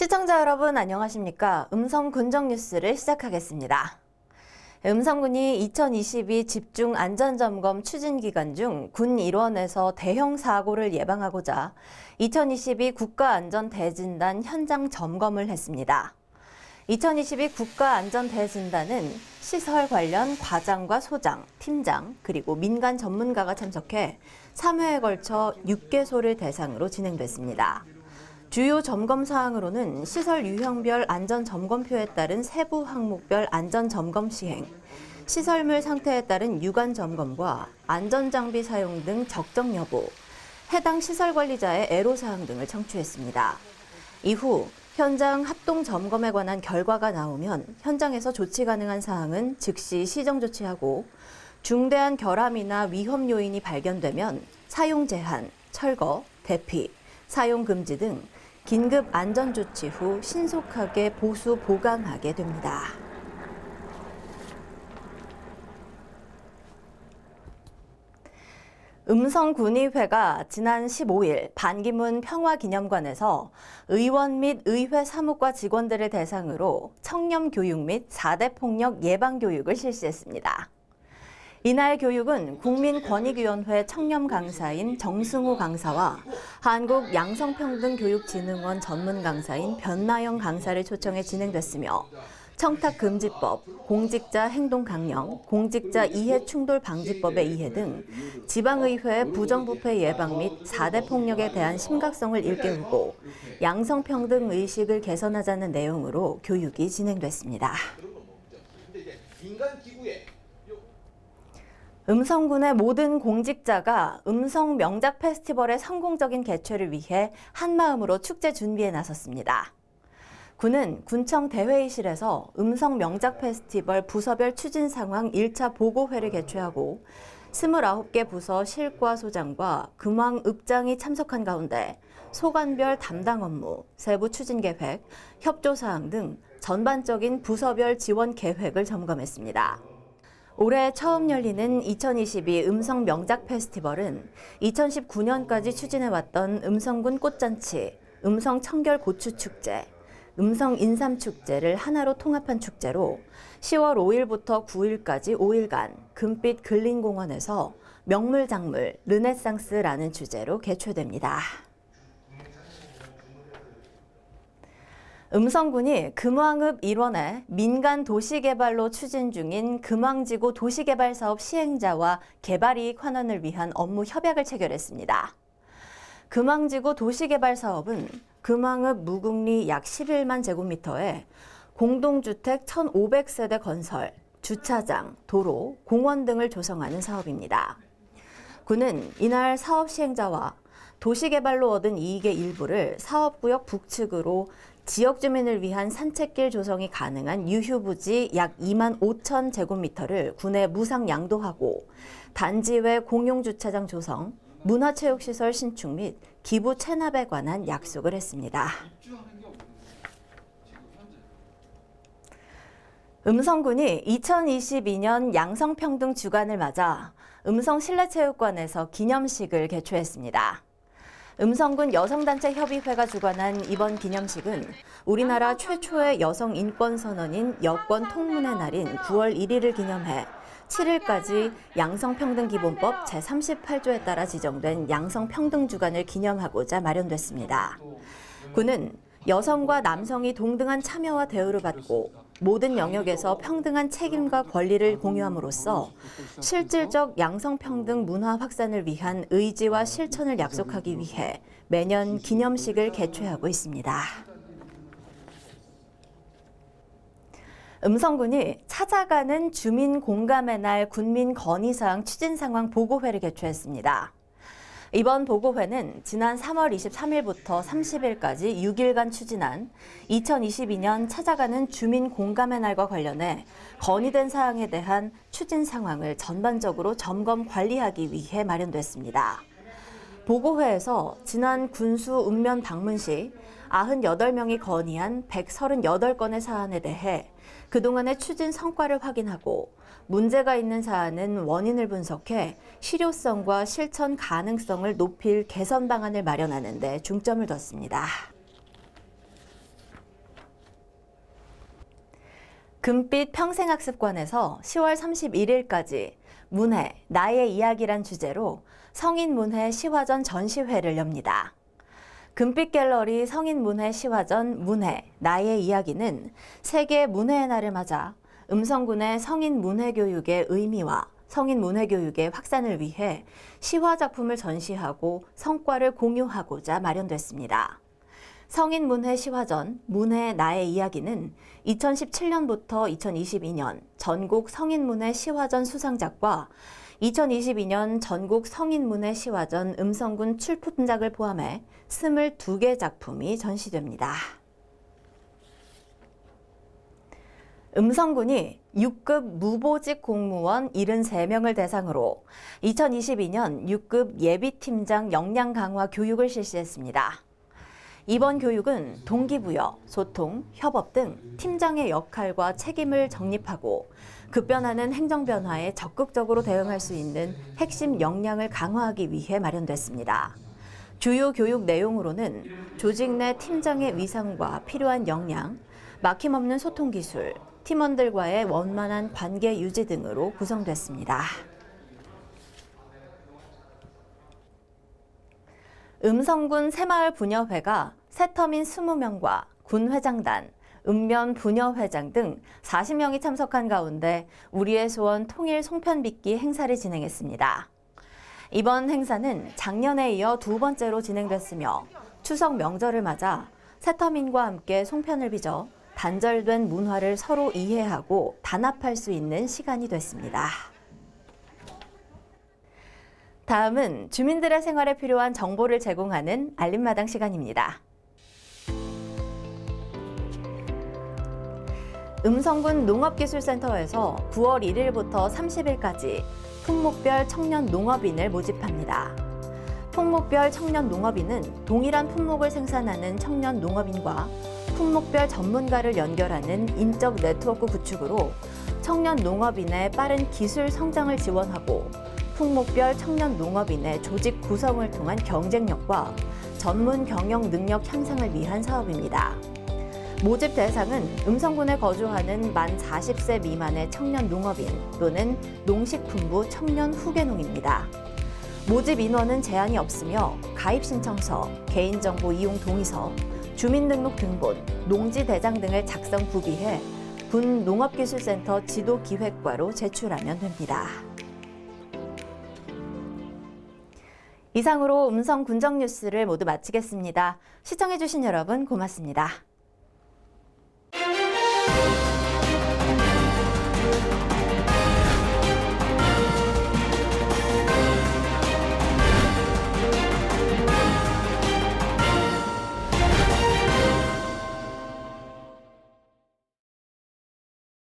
시청자 여러분 안녕하십니까? 음성 군정 뉴스를 시작하겠습니다. 음성군이 2022 집중 안전점검 추진 기간 중 군 일원에서 대형 사고를 예방하고자 2022 국가안전대진단 현장 점검을 했습니다. 2022 국가안전대진단은 시설 관련 과장과 소장, 팀장, 그리고 민간 전문가가 참석해 3회에 걸쳐 6개소를 대상으로 진행됐습니다. 주요 점검 사항으로는 시설 유형별 안전점검표에 따른 세부 항목별 안전점검 시행, 시설물 상태에 따른 유관 점검과 안전장비 사용 등 적정 여부, 해당 시설 관리자의 애로사항 등을 청취했습니다. 이후 현장 합동 점검에 관한 결과가 나오면 현장에서 조치 가능한 사항은 즉시 시정 조치하고 중대한 결함이나 위험 요인이 발견되면 사용 제한, 철거, 대피, 사용 금지 등 긴급 안전조치 후 신속하게 보수 보강하게 됩니다. 음성군의회가 지난 15일 반기문 평화기념관에서 의원 및 의회 사무과 직원들을 대상으로 청렴 교육 및 4대 폭력 예방 교육을 실시했습니다. 이날 교육은 국민권익위원회 청렴 강사인 정승우 강사와 한국양성평등교육진흥원 전문 강사인 변나영 강사를 초청해 진행됐으며 청탁금지법, 공직자 행동 강령, 공직자 이해 충돌 방지법의 이해 등 지방의회의 부정부패 예방 및 4대 폭력에 대한 심각성을 일깨우고 양성평등 의식을 개선하자는 내용으로 교육이 진행됐습니다. 음성군의 모든 공직자가 음성 명작 페스티벌의 성공적인 개최를 위해 한마음으로 축제 준비에 나섰습니다. 군은 군청 대회의실에서 음성 명작 페스티벌 부서별 추진 상황 1차 보고회를 개최하고 29개 부서 실과 소장과 금왕 읍장이 참석한 가운데 소관별 담당 업무, 세부 추진 계획, 협조 사항 등 전반적인 부서별 지원 계획을 점검했습니다. 올해 처음 열리는 2022 음성 명작 페스티벌은 2019년까지 추진해왔던 음성군 꽃잔치, 음성 청결 고추 축제, 음성 인삼 축제를 하나로 통합한 축제로 10월 5일부터 9일까지 5일간 금빛 근린공원에서 명물작물 르네상스라는 주제로 개최됩니다. 음성군이 금왕읍 일원에 민간 도시개발로 추진 중인 금왕지구 도시개발사업 시행자와 개발이익 환원을 위한 업무 협약을 체결했습니다. 금왕지구 도시개발사업은 금왕읍 무궁리 약 11만 제곱미터에 공동주택 1,500세대 건설, 주차장, 도로, 공원 등을 조성하는 사업입니다. 군은 이날 사업 시행자와 도시개발로 얻은 이익의 일부를 사업구역 북측으로 지역 주민을 위한 산책길 조성이 가능한 유휴부지 약 2만 5천 제곱미터를 군에 무상 양도하고 단지 외 공용주차장 조성, 문화체육시설 신축 및 기부 체납에 관한 약속을 했습니다. 음성군이 2022년 양성평등 주간을 맞아 음성실내체육관에서 기념식을 개최했습니다. 음성군 여성단체협의회가 주관한 이번 기념식은 우리나라 최초의 여성 인권 선언인 여권 통문의 날인 9월 1일을 기념해 7일까지 양성평등기본법 제38조에 따라 지정된 양성평등주간을 기념하고자 마련됐습니다. 군은 여성과 남성이 동등한 참여와 대우를 받고 모든 영역에서 평등한 책임과 권리를 공유함으로써 실질적 양성평등 문화 확산을 위한 의지와 실천을 약속하기 위해 매년 기념식을 개최하고 있습니다. 음성군이 찾아가는 주민 공감의 날 군민 건의사항 추진 상황 보고회를 개최했습니다. 이번 보고회는 지난 3월 23일부터 30일까지 6일간 추진한 2022년 찾아가는 주민 공감의 날과 관련해 건의된 사항에 대한 추진 상황을 전반적으로 점검 관리하기 위해 마련됐습니다. 보고회에서 지난 군수 읍면 방문 시 98명이 건의한 138건의 사안에 대해 그동안의 추진 성과를 확인하고 문제가 있는 사안은 원인을 분석해 실효성과 실천 가능성을 높일 개선 방안을 마련하는 데 중점을 뒀습니다. 금빛 평생학습관에서 10월 31일까지 문해, 나의 이야기란 주제로 성인문해 시화전 전시회를 엽니다. 금빛 갤러리 성인문해 시화전 문해, 나의 이야기는 세계 문해의 날을 맞아 음성군의 성인문해교육의 의미와 성인문해교육의 확산을 위해 시화작품을 전시하고 성과를 공유하고자 마련됐습니다. 성인문해 시화전 문해 나의 이야기는 2017년부터 2022년 전국 성인문해 시화전 수상작과 2022년 전국 성인문해 시화전 음성군 출품작을 포함해 22개 작품이 전시됩니다. 음성군이 6급 무보직 공무원 73명을 대상으로 2022년 6급 예비팀장 역량 강화 교육을 실시했습니다. 이번 교육은 동기부여, 소통, 협업 등 팀장의 역할과 책임을 정립하고 급변하는 행정 변화에 적극적으로 대응할 수 있는 핵심 역량을 강화하기 위해 마련됐습니다. 주요 교육 내용으로는 조직 내 팀장의 위상과 필요한 역량, 막힘없는 소통 기술, 팀원들과의 원만한 관계 유지 등으로 구성됐습니다. 음성군 새마을 부녀회가 새터민 20명과 군 회장단, 읍면 부녀회장 등 40명이 참석한 가운데 우리의 소원 통일 송편빚기 행사를 진행했습니다. 이번 행사는 작년에 이어 두 번째로 진행됐으며 추석 명절을 맞아 새터민과 함께 송편을 빚어 단절된 문화를 서로 이해하고 단합할 수 있는 시간이 됐습니다. 다음은 주민들의 생활에 필요한 정보를 제공하는 알림마당 시간입니다. 음성군 농업기술센터에서 9월 1일부터 30일까지 품목별 청년 농업인을 모집합니다. 품목별 청년 농업인은 동일한 품목을 생산하는 청년 농업인과 품목별 전문가를 연결하는 인적 네트워크 구축으로 청년 농업인의 빠른 기술 성장을 지원하고 품목별 청년 농업인의 조직 구성을 통한 경쟁력과 전문 경영 능력 향상을 위한 사업입니다. 모집 대상은 음성군에 거주하는 만 40세 미만의 청년 농업인 또는 농식품부 청년 후계농입니다. 모집 인원은 제한이 없으며 가입 신청서, 개인정보 이용 동의서, 주민등록 등본, 농지대장 등을 작성 구비해 군 농업기술센터 지도기획과로 제출하면 됩니다. 이상으로 음성 군정 뉴스를 모두 마치겠습니다. 시청해주신 여러분 고맙습니다.